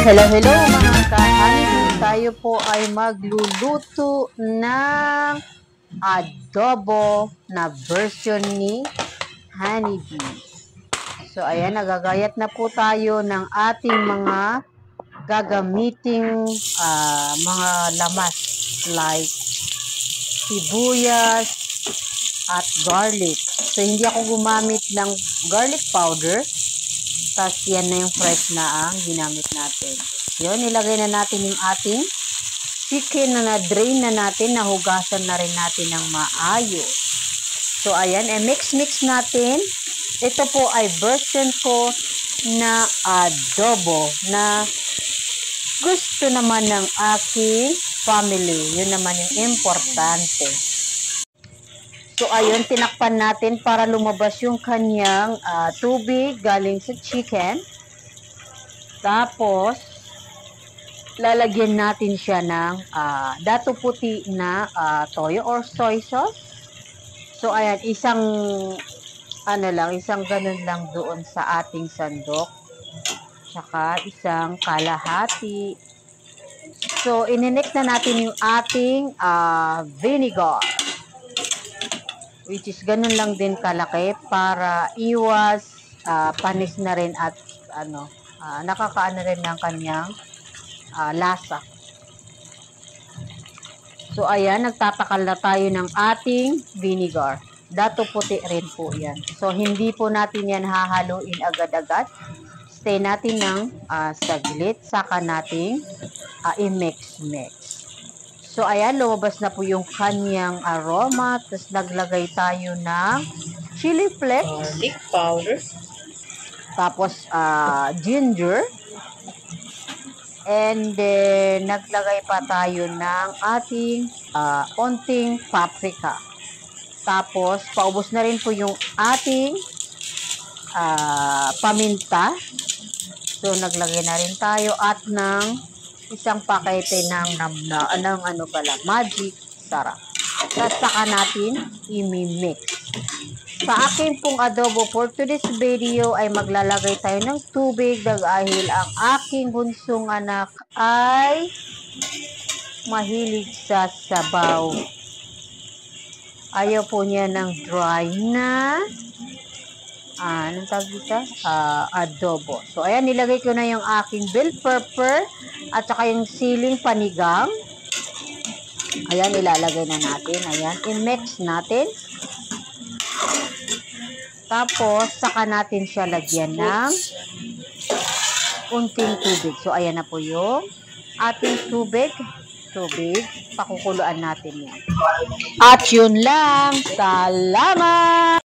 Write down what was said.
Hello, hello mga ka-honeybee. Tayo po ay magluluto ng adobo na version ni honeybee. So, ayan, nagagayat na po tayo ng ating mga gagamiting mga lamas like sibuyas at garlic. So, hindi ako gumamit ng garlic powder. Tapos, yan na yung fresh na ang ginamit natin. Yun, nilagay na natin yung ating chicken na na-drain na natin. Nahugasan na rin natin ng maayos. So, ayan, mix-mix natin. Ito po ay version ko na adobo na gusto naman ng aking family. Yun naman yung importante. So, ayun, tinakpan natin para lumabas yung kanyang tubig galing sa chicken. Tapos, lalagyan natin siya ng dato puti na toyo or soy sauce. So, ayan, isang ganun lang doon sa ating sandok. Tsaka isang kalahati. So, ininik na natin yung ating vinegar. Which is ganun lang din kalaki para iwas panis na rin at nakakaano rin ng kanyang lasa. So ayan, nagtatakal na tayo ng ating vinegar. Dato puti rin po yan. So hindi po natin yan hahaluin agad-agad. Stay natin ng saglit, saka nating i-mix-mix. So, ayan, lumabas na po yung kanyang aroma. Tapos, naglagay tayo ng chili flakes. Garlic powder. Tapos, ginger. And then, naglagay pa tayo ng ating onting paprika. Tapos, paubos na rin po yung ating paminta. So, naglagay na rin tayo at ng isang pakete ng magic sarap. Tapos saka natin i-mix. Sa akin pong adobo for today's video ay maglalagay tayo ng tubig dahil ang aking bunsong anak ay mahilig sa sabaw. Ayaw po niya ng dry na anong tawag dito? Adobo. So, ayan, nilagay ko na yung aking bell pepper at saka yung siling panigang. Ayan, ilalagay na natin. Ayan, i-mix natin. Tapos, saka natin siya lagyan ng unting tubig. So, ayan na po yung ating tubig. Pakukuluan natin yan. At yun lang. Salamat!